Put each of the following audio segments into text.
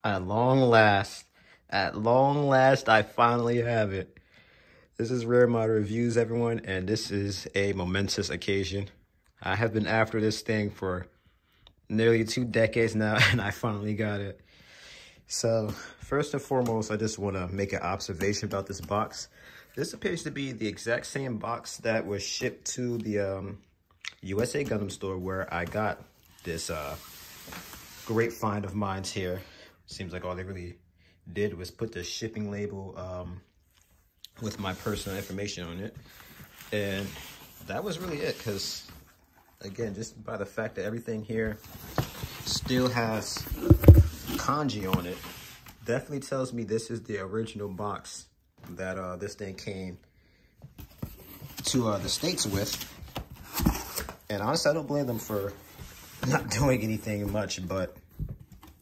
At long last, I finally have it. This is Rare Mod Reviews, everyone, and this is a momentous occasion. I have been after this thing for nearly 2 decades now, and I finally got it. So, first and foremost, I just want to make an observation about this box. This appears to be the exact same box that was shipped to the USA Gundam store where I got this great find of mine here. Seems like all they really did was put the shipping label with my personal information on it. And that was really it, because again, just by the fact that everything here still has kanji on it, definitely tells me this is the original box that this thing came to the States with. And honestly, I don't blame them for not doing anything much, but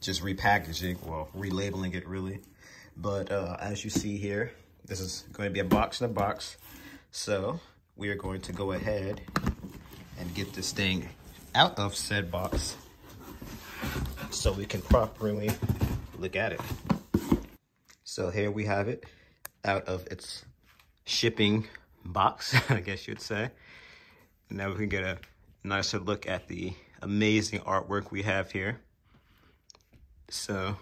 just repackaging, well, relabeling it really. But as you see here, this is going to be a box in a box. So we are going to go ahead and get this thing out of said box so we can properly look at it. So here we have it out of its shipping box, I guess you'd say. Now we can get a nicer look at the amazing artwork we have here. So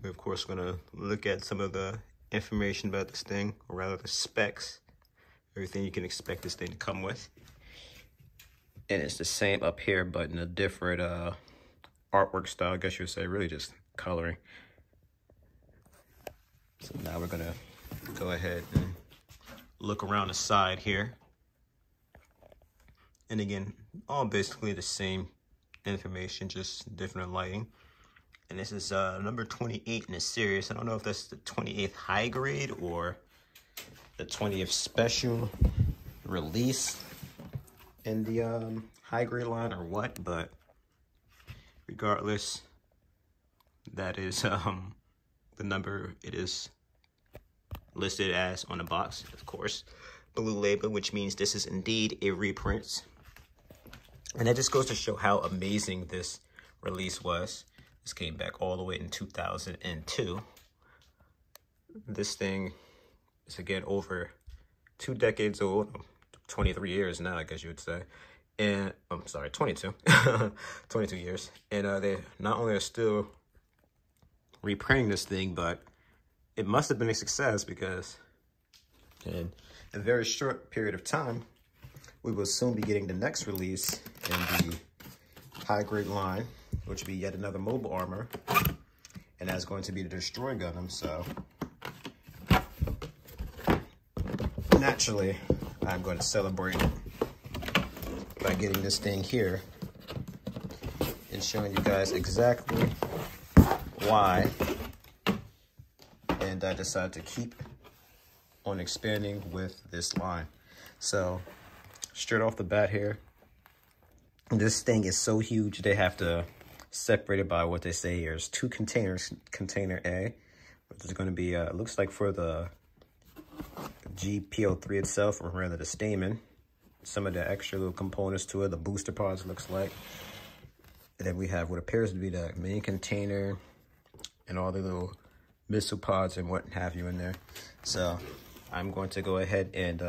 we're of course gonna look at some of the information about this thing, or rather the specs, everything you can expect this thing to come with. And it's the same up here, but in a different artwork style, I guess you would say, really just coloring. So now we're gonna go ahead and look around the side here. And again, all basically the same information, just different lighting. And this is number 28 in the series. I don't know if that's the 28th high grade or the 20th special release in the high grade line or what, but regardless, that is the number it is listed as on the box. Of course, blue label, which means this is indeed a reprint. And that just goes to show how amazing this release was. This came back all the way in 2002. This thing is again over 2 decades old, 23 years now, I guess you would say. And I'm sorry, 22, 22 years. And they not only are still reprinting this thing, but it must have been a success, because in a very short period of time, we will soon be getting the next release in the high grade line, which will be yet another mobile armor, and that's going to be the Destroy Gundam. So naturally, I'm going to celebrate by getting this thing here and showing you guys exactly why. And I decided to keep on expanding with this line. So straight off the bat here, this thing is so huge they have to separate it by what they say here is 2 containers. Container A, which is going to be looks like for the GPo3 itself, or rather the stamen, some of the extra little components to it, the booster pods looks like. And then we have what appears to be the main container and all the little missile pods and what have you in there. So I'm going to go ahead and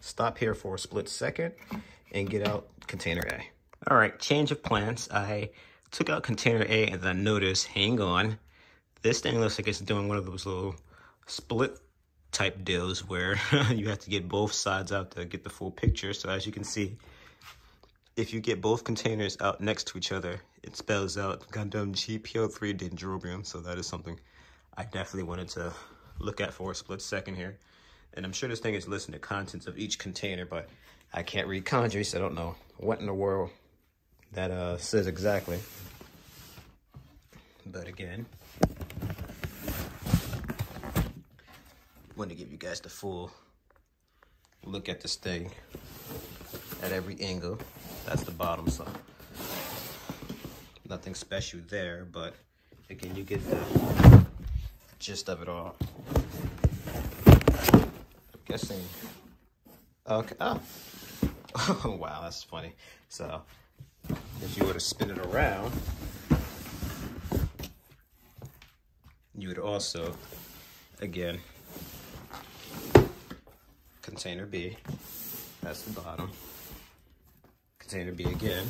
stop here for a split second and get out container A. All right, change of plans. I took out container A and then noticed, hang on, this thing looks like it's doing one of those little split type deals where you have to get both sides out to get the full picture. So as you can see, if you get both containers out next to each other, it spells out Gundam GPo3 Dendrobium. So that is something I definitely wanted to look at for a split second here. And I'm sure this thing is listing the contents of each container, but I can't read kanji, so I don't know what in the world that says exactly. But again, I want to give you guys the full look at this thing at every angle. That's the bottom, so nothing special there, but again, you get the gist of it all. I'm guessing, okay, oh, oh wow, that's funny. So if you were to spin it around, you would also, again, container B, that's the bottom. Container B again.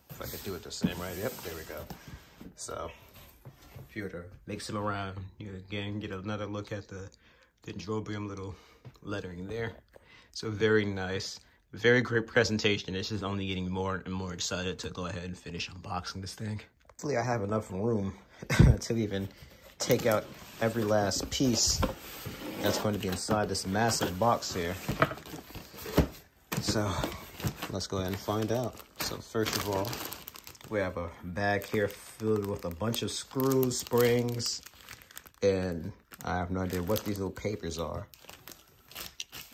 If I could do it the same, right? Yep, there we go. So if you were to mix them around, you again get another look at the Dendrobium little lettering there. So very nice, very great presentation. This is only getting more and more excited to go ahead and finish unboxing this thing. Hopefully I have enough room to even take out every last piece that's going to be inside this massive box here. So let's go ahead and find out. So first of all, we have a bag here filled with a bunch of screws, springs, and I have no idea what these little papers are.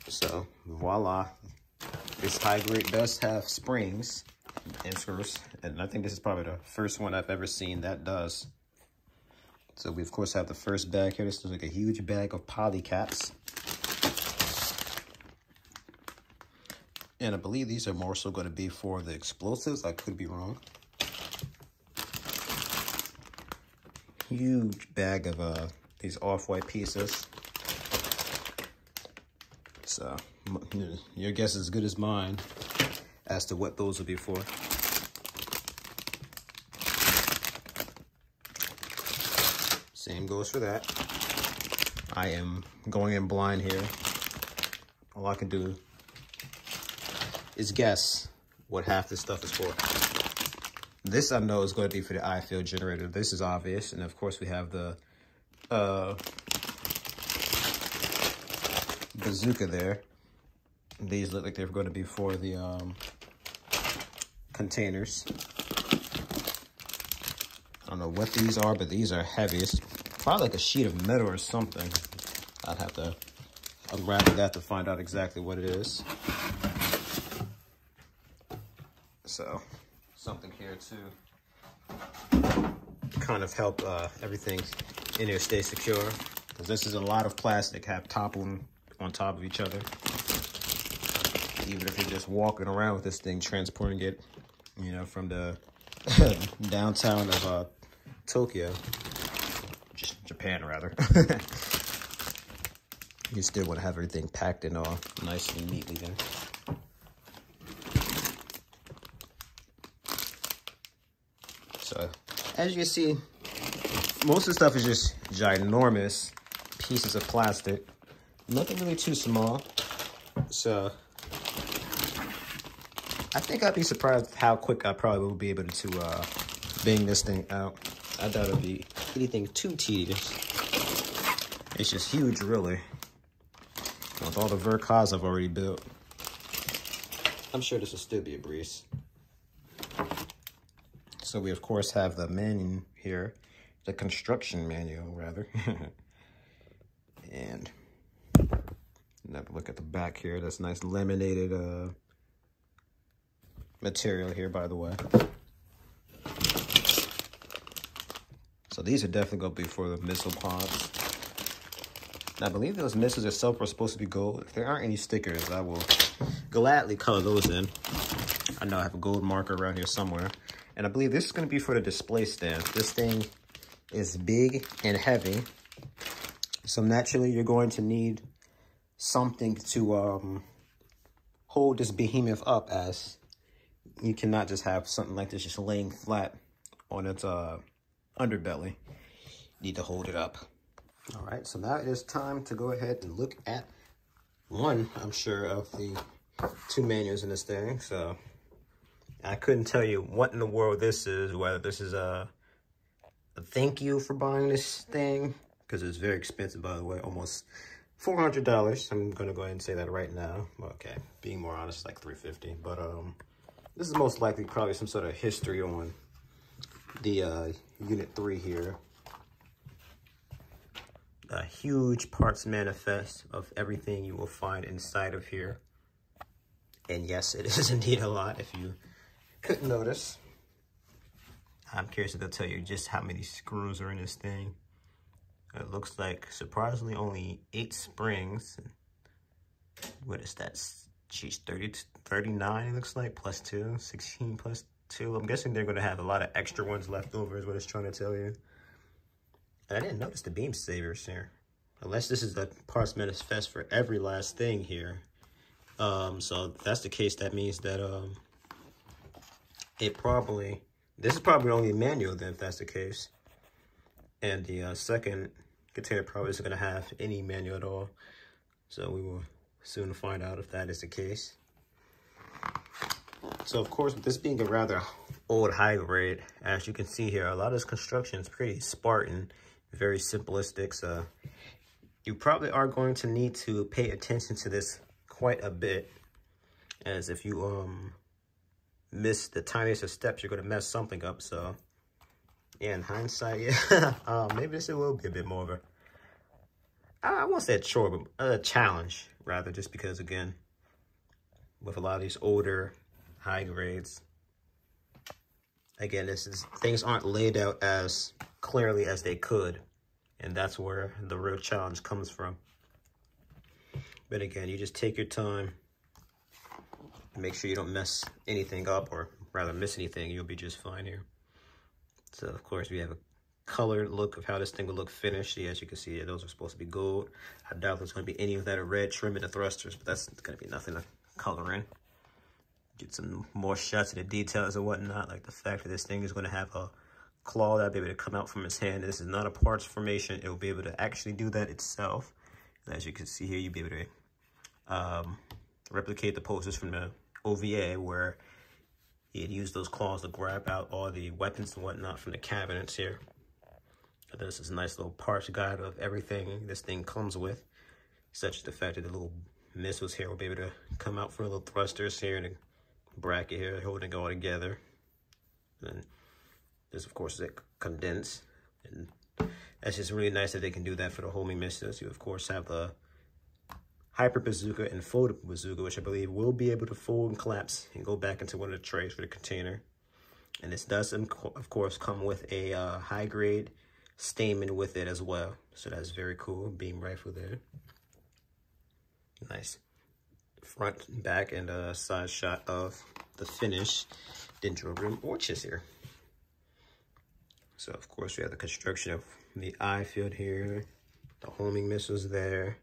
So voila, this high grade does have springs and screws, and I think this is probably the first one I've ever seen that does. So we of course have the first bag here. This is like a huge bag of polycaps. And I believe these are more so going to be for the explosives. I could be wrong. Huge bag of these off-white pieces. So your guess is as good as mine as to what those will be for. Same goes for that. I am going in blind here. All I can do is guess what half this stuff is for. This I know is going to be for the eye field generator. This is obvious. And of course we have the bazooka there. These look like they're going to be for the containers. I don't know what these are, but these are heavy. It's probably like a sheet of metal or something. I'd have to unravel that to find out exactly what it is. So something here to kind of help everything in here stay secure, because this is a lot of plastic have toppling on top of each other. Even if you're just walking around with this thing, transporting it, you know, from the downtown of Tokyo, Japan rather. You still want to have everything packed in all nice and neatly then. So as you can see, most of the stuff is just ginormous pieces of plastic. Nothing really too small. So I think I'd be surprised how quick I probably will be able to bang this thing out. I doubt it'll be anything too tedious. It's just huge, really. With all the Vercos I've already built, I'm sure this will still be a breeze. So we of course have the menu here, the construction manual rather. And another look at the back here. That's nice laminated material here, by the way. So these are definitely going to be for the missile pods. And I believe those missiles itself are supposed to be gold. If there aren't any stickers, I will gladly color those in. I know I have a gold marker around here somewhere. And I believe this is going to be for the display stand. This thing is big and heavy. So naturally, you're going to need something to hold this behemoth up, as you cannot just have something like this just laying flat on its underbelly. You need to hold it up. All right, so now it is time to go ahead and look at one, I'm sure, of the two manuals in this thing. So I couldn't tell you what in the world this is, whether this is a thank you for buying this thing, because it's very expensive, by the way, almost $400. I'm gonna go ahead and say that right now. Okay, being more honest, like $350. But this is most likely probably some sort of history on the Unit 3 here. A huge parts manifest of everything you will find inside of here. And yes, it is indeed a lot, if you couldn't notice. I'm curious to tell you just how many screws are in this thing. It looks like, surprisingly, only 8 springs. What is that? Geez, 39 it looks like, plus 2, 16 plus too. I'm guessing they're going to have a lot of extra ones left over is what it's trying to tell you. And I didn't notice the beam sabers here. Unless this is the parts manifest for every last thing here. So if that's the case, that means that this is probably only a manual then, if that's the case. And the second container probably isn't going to have any manual at all. So we will soon find out if that is the case. So of course, with this being a rather old high grade, as you can see here, a lot of this construction is pretty Spartan, very simplistic. So you probably are going to need to pay attention to this quite a bit, as if you miss the tiniest of steps, you're going to mess something up. So yeah, in hindsight, yeah, maybe this will be a bit more of a, I won't say a chore, but a challenge rather, just because again, with a lot of these older high grades, again, things aren't laid out as clearly as they could, and that's where the real challenge comes from. But again, you just take your time, make sure you don't mess anything up, or rather miss anything, you'll be just fine here. So of course we have a colored look of how this thing will look finished. See, as you can see, those are supposed to be gold. I doubt there's going to be any of that red trim in the thrusters, but that's going to be nothing to color in. Get some more shots of the details and whatnot, like the fact that this thing is going to have a claw that'll be able to come out from its hand. This is not a parts formation. It will be able to actually do that itself. And as you can see here, you'll be able to replicate the poses from the OVA, where he'd use those claws to grab out all the weapons and whatnot from the cabinets here. So this is a nice little parts guide of everything this thing comes with, such as the fact that the little missiles here will be able to come out from the little thrusters here, and the bracket here holding it all together. And this, of course, is a condense, and that's just really nice that they can do that for the homing missiles. You, of course, have the hyper bazooka and foldable bazooka, which I believe will be able to fold and collapse and go back into one of the trays for the container. And this does, of course, come with a high-grade stamen with it as well. So that's very cool. Beam rifle there. Nice front, back, and side shot of the finished Dendrobium orchids here. So, of course, we have the construction of the eye field here, the homing missiles there,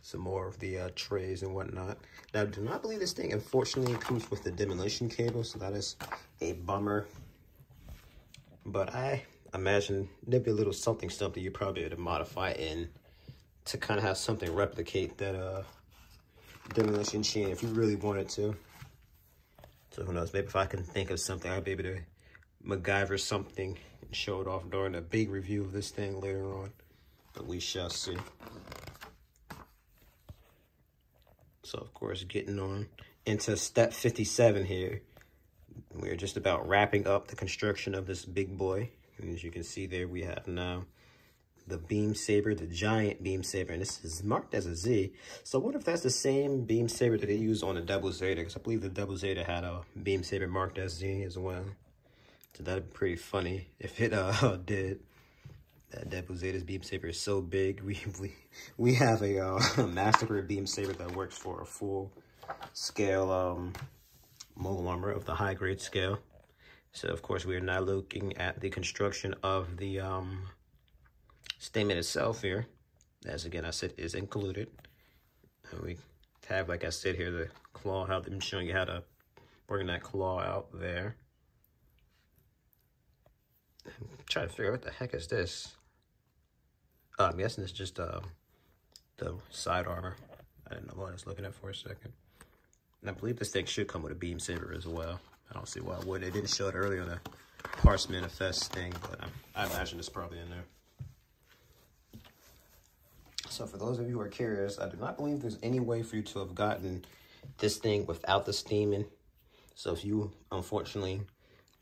some more of the trays and whatnot. Now, I do not believe this thing, unfortunately, comes with the demolition cable, so that is a bummer. But I imagine there'd be a little something you probably able to modify in to kind of have something replicate that demolition chain if you really wanted to. So who knows, maybe if I can think of something, I'll be able to MacGyver something and show it off during a big review of this thing later on. But we shall see. So of course, getting on into step 57 here. We're just about wrapping up the construction of this big boy. And as you can see there, we have now the beam saber, the giant beam saber, and this is marked as a Z. So what if that's the same beam saber that they used on the Double Zeta? Because I believe the Double Zeta had a beam saber marked as Z as well. So that'd be pretty funny if it did. That Double Zeta's beam saber is so big. We have a massacre beam saber that works for a full scale mobile armor of the high grade scale. So of course we are now looking at the construction of the statement itself here, as again I said is included. And we have, like I said here, the claw, how I'm showing you how to bring that claw out there. I'm trying to figure out what the heck is this. I'm guessing it's just the side armor. I didn't know what I was looking at for a second. And I believe this thing should come with a beam saber as well. I don't see why it would. They didn't show it earlier on the parts manifest thing, but I imagine it's probably in there. So for those of you who are curious, I do not believe there's any way for you to have gotten this thing without the stamen. So if you, unfortunately,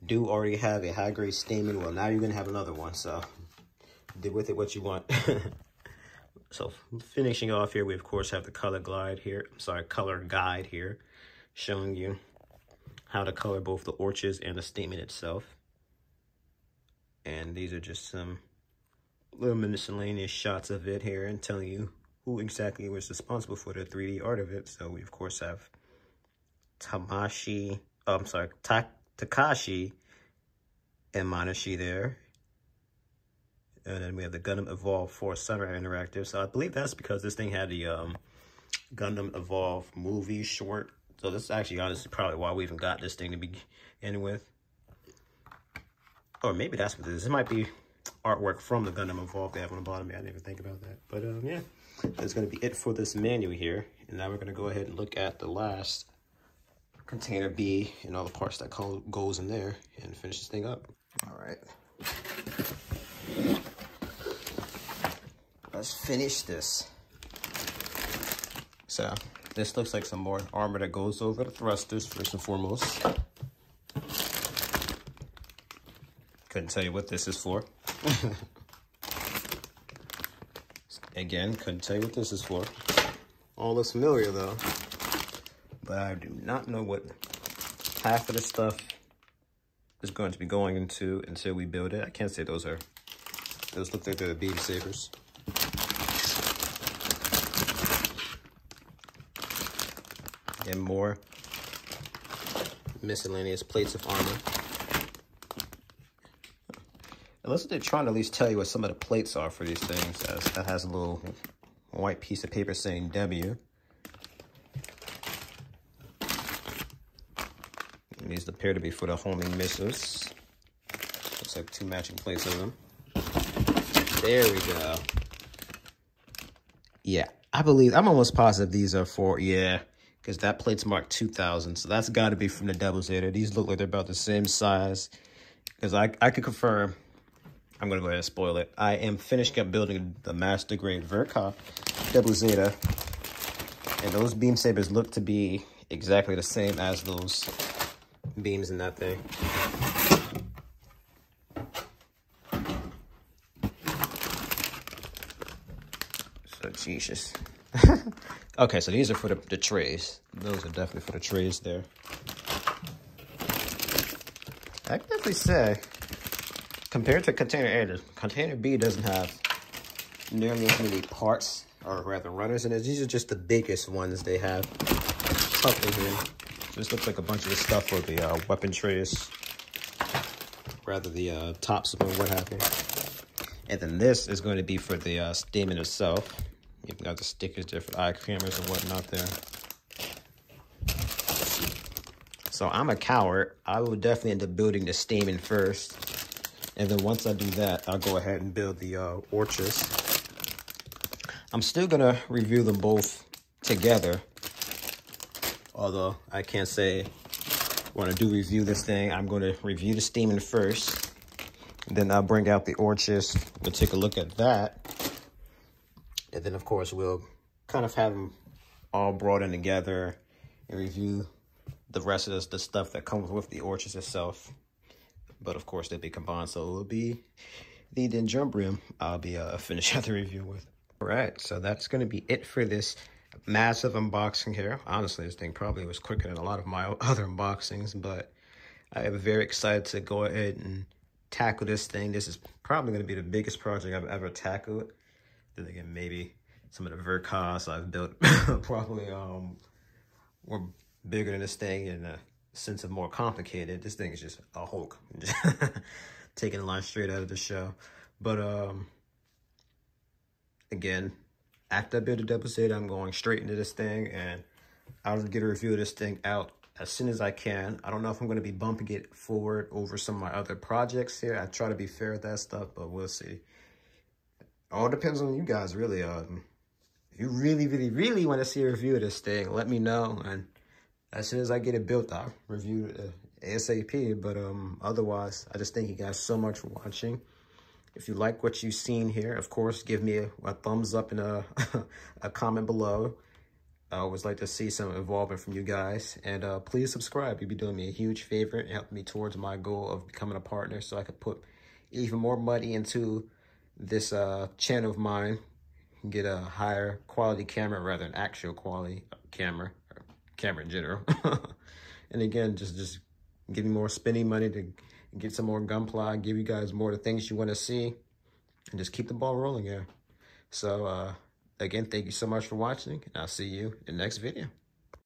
do already have a high-grade stamen, well, now you're going to have another one. So do with it what you want. So finishing off here, we, of course, have the color guide here. Color guide here, showing you how to color both the orchids and the stamen itself. And these are just some little miscellaneous shots of it here and telling you who exactly was responsible for the 3D art of it. So we, of course, have Tamashi I'm sorry, Takashi and Manashi there. And then we have the Gundam Evolve 4 Sunrise Interactive. So I believe that's because this thing had the Gundam Evolve movie short. So this is actually honestly probably why we even got this thing to begin with. Or maybe that's what this is. It might be artwork from the Gundam Evolve they have on the bottom. I didn't even think about that. But yeah, that's going to be it for this manual here. And now we're going to go ahead and look at the last container B and all the parts that goes in there and finish this thing up. All right. Let's finish this. So this looks like some more armor that goes over the thrusters first and foremost. Couldn't tell you what this is for. Again, couldn't tell you what this is for. All looks familiar though, but I do not know what half of the stuff is going to be going into until we build it. I can't say those look like they're the beam sabers. And more miscellaneous plates of armor. Unless they're trying to at least tell you what some of the plates are for these things, as that has a little white piece of paper saying W. And these appear to be for the homing missiles. Looks like 2 matching plates of them. There we go. Yeah, I'm almost positive these are for, yeah, because that plate's marked 2000, so that's got to be from the Double Zeta. These look like they're about the same size, because I could confirm. I'm going to go ahead and spoil it. I am finishing up building the Master Grade Verka Double Zeta, and those beam sabers look to be exactly the same as those beams in that thing. So, Jesus. Okay, so these are for the trays. Those are definitely for the trays there. I can definitely say, compared to Container A, Container B doesn't have nearly as many parts, or rather runners in it. These are just the biggest ones they have tucked in here. This looks like a bunch of the stuff for the weapon trays, rather the tops of them, what have you. And then this is going to be for the stamen itself. You've got the stickers there for eye cameras and whatnot there. So I'm a coward. I will definitely end up building the stamen first. And then once I do that, I'll go ahead and build the orchis. I'm still going to review them both together. Although I can't say when I do review this thing, I'm going to review the stamen first. Then I'll bring out the orchis. We'll take a look at that. And then, of course, we'll kind of have them all brought in together and review the rest of the stuff that comes with the orchis itself. But, of course, they'll be combined. So, it will be the Dendrobium I'll be finishing out the review with. All right. So, that's going to be it for this massive unboxing here. Honestly, this thing probably was quicker than a lot of my other unboxings. But I am very excited to go ahead and tackle this thing. This is probably going to be the biggest project I've ever tackled. Then again, maybe some of the Verkas I've built probably were bigger than this thing in a sense of more complicated. This thing is just a Hulk. Taking a line straight out of the show. But again, after I build the Double Zeta, I'm going straight into this thing, and I'll get a review of this thing out as soon as I can. I don't know if I'm going to be bumping it forward over some of my other projects here. I try to be fair with that stuff, but we'll see. All depends on you guys, really. If you really, really, really want to see a review of this thing, let me know. And as soon as I get it built, I'll review it ASAP. But otherwise, I just thank you guys so much for watching. If you like what you've seen here, of course, give me a thumbs up and a comment below. I always like to see some involvement from you guys. And please subscribe. You'd be doing me a huge favor and helping me towards my goal of becoming a partner so I could put even more money into this channel of mine, get a higher quality camera rather than actual quality camera in general. And again, just give me more spending money to get some more gunpla, give you guys more of the things you want to see, and just keep the ball rolling here. So again, thank you so much for watching, and I'll see you in the next video.